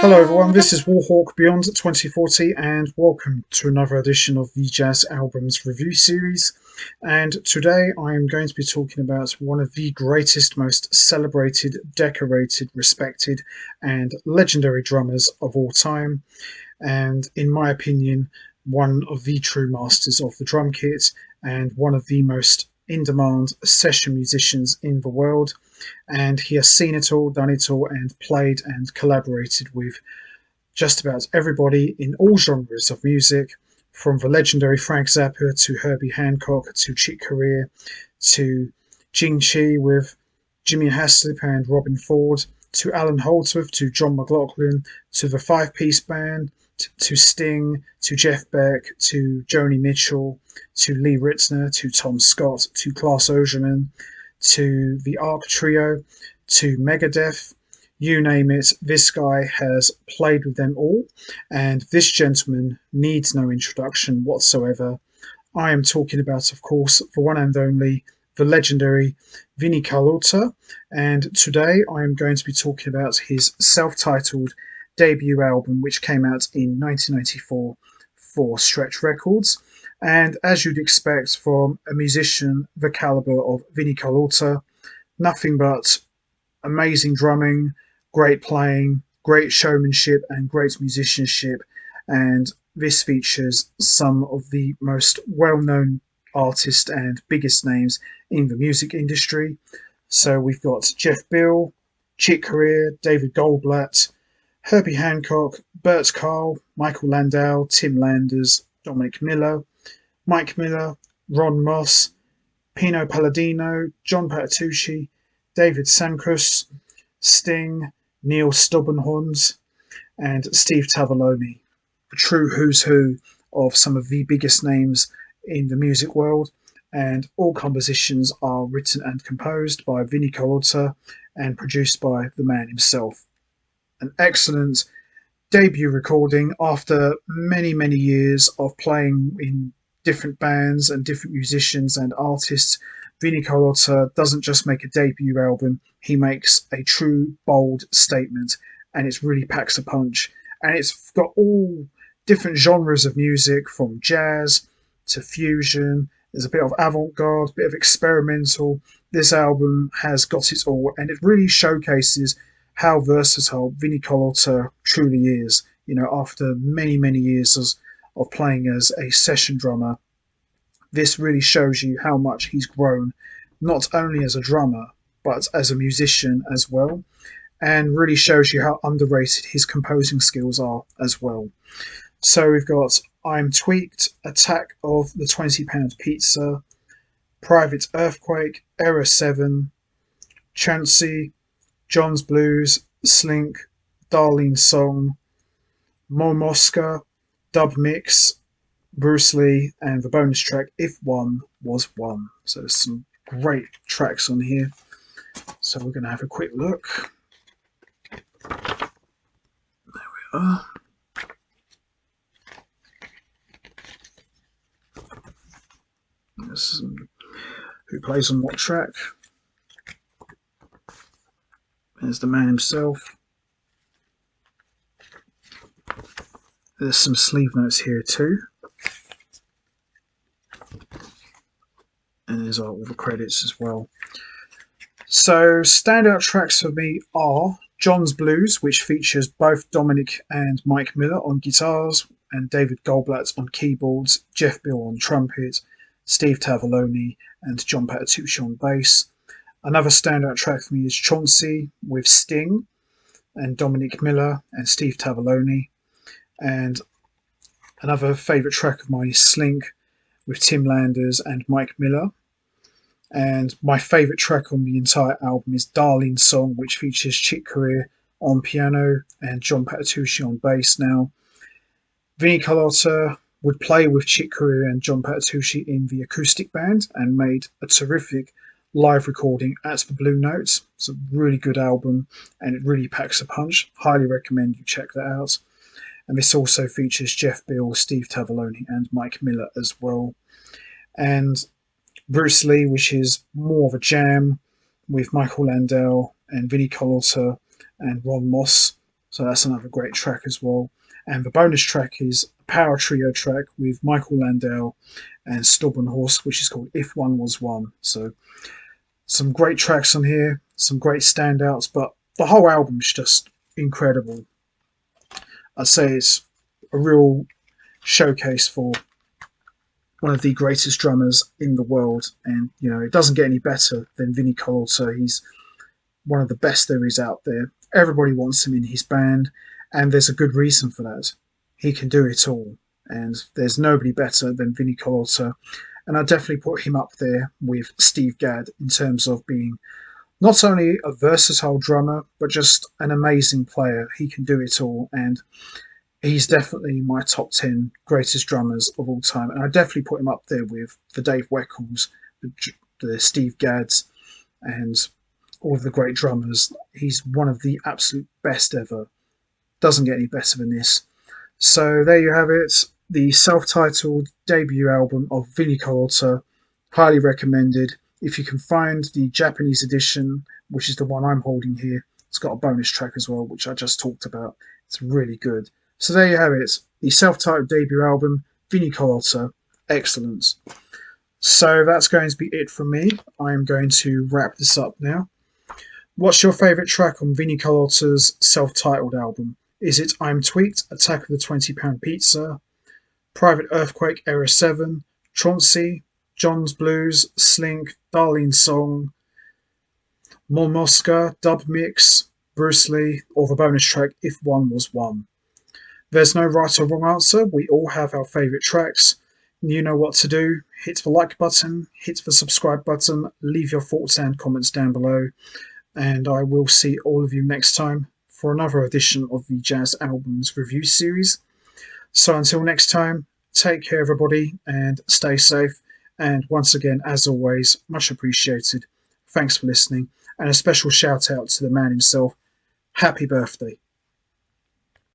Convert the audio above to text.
Hello everyone, this is Warhawk Beyond 2040 and welcome to another edition of the Jazz Albums Review Series. And today I am going to be talking about one of the greatest, most celebrated, decorated, respected and legendary drummers of all time. And in my opinion, one of the true masters of the drum kit and one of the most in-demand session musicians in the world. And he has seen it all, done it all, and played and collaborated with just about everybody in all genres of music, from the legendary Frank Zappa to Herbie Hancock to Chick Corea to Jing Chi with Jimmy Haslip and Robben Ford to Allan Holdsworth to John McLaughlin to the five-piece band to Sting to Jeff Beck to Joni Mitchell to Lee Ritenour to Tom Scott to Claus Ogerman to the Arc Trio to Megadeth. You name it, this guy has played with them all, and this gentleman needs no introduction whatsoever. I am talking about, of course, the one and only, the legendary Vinnie Colaiuta, and today I am going to be talking about his self-titled debut album, which came out in 1994 for Stretch Records. And as you'd expect from a musician the caliber of Vinnie Colaiuta, nothing but amazing drumming, great playing, great showmanship, and great musicianship. And this features some of the most well-known artists and biggest names in the music industry. So we've got Jeff Beal, Chick Corea, David Goldblatt, Herbie Hancock, Bert Carl, Michael Landau, Tim Landers, Dominic Miller, Mike Miller, Ron Moss, Pino Palladino, John Patitucci, David Sankus, Sting, Neil Stubbenhorns, and Steve Tavoloni. A true who's who of some of the biggest names in the music world, and all compositions are written and composed by Vinnie Colaiuta and produced by the man himself. An excellent debut recording after many, many years of playing in different bands and different musicians and artists. Vinnie Colaiuta doesn't just make a debut album, he makes a true, bold statement, and it really packs a punch. And it's got all different genres of music, from jazz to fusion. There's a bit of avant-garde, a bit of experimental. This album has got it all, and it really showcases how versatile Vinnie Colaiuta truly is. You know, after many, many years of playing as a session drummer, this really shows you how much he's grown, not only as a drummer, but as a musician as well, and really shows you how underrated his composing skills are as well. So we've got I'm Tweaked, Attack of the £20 Pizza, Private Earthquake, Error 7, Chansey, John's Blues, Slink, Darlene Song, Mo Mosca, Dub Mix, Bruce Lee, and the bonus track If One Was One. So there's some great tracks on here. So we're going to have a quick look. There we are. There's who plays on what track. There's the man himself. There's some sleeve notes here too. And there's all the credits as well. So standout tracks for me are John's Blues, which features both Dominic and Mike Miller on guitars, and David Goldblatt on keyboards, Jeff Beal on trumpet, Steve Tavoloni and John Patitucci on bass. Another standout track for me is Chauncey with Sting and Dominic Miller and Steve Tavoloni. And another favourite track of mine is Slink with Tim Landers and Mike Miller. And my favourite track on the entire album is Darlene Song, which features Chick Corea on piano and John Patitucci on bass. Now, Vinnie Colaiuta would play with Chick Corea and John Patitucci in the acoustic band and made a terrific live recording at the Blue Note. It's a really good album and it really packs a punch. Highly recommend you check that out. And this also features Jeff Beal, Steve Tavoloni and Mike Miller as well. And Bruce Lee, which is more of a jam with Michael Landau and Vinnie Colaiuta and Ron Moss So that's another great track as well. And the bonus track is a power trio track with Michael Landau and Stubborn Horse, which is called If One Was One. So some great tracks on here, some great standouts, but the whole album's just incredible. I'd say it's a real showcase for one of the greatest drummers in the world, and it doesn't get any better than Vinnie Colaiuta. He's one of the best there is out there. Everybody wants him in his band, and there's a good reason for that. He can do it all, and there's nobody better than Vinnie Colaiuta. And I definitely put him up there with Steve Gadd in terms of being not only a versatile drummer, but just an amazing player. He can do it all, and he's definitely my top 10 greatest drummers of all time. And I definitely put him up there with the Dave Weckls, the Steve Gadds, and all of the great drummers. He's one of the absolute best ever. Doesn't get any better than this. So there you have it. The self-titled debut album of Vinnie Colaiuta. Highly recommended. If you can find the Japanese edition, which is the one I'm holding here, it's got a bonus track as well, which I just talked about. It's really good. So there you have it. The self-titled debut album, Vinnie Colaiuta. Excellent. So that's going to be it from me. I'm going to wrap this up now. What's your favourite track on Vinnie Colaiuta's self-titled album? Is it I'm Tweaked, Attack of the £20 Pizza, Private Earthquake Era 7, Chauncey, John's Blues, Slink, Darlene's Song, Mon Mosca, Dub Mix, Bruce Lee, or the bonus track If One Was One? There's no right or wrong answer. We all have our favourite tracks. You know what to do. Hit the like button, hit the subscribe button, leave your thoughts and comments down below. And I will see all of you next time for another edition of the Jazz Albums Review Series. So until next time, take care everybody and stay safe. And once again, as always, much appreciated. Thanks for listening. And a special shout out to the man himself. Happy birthday.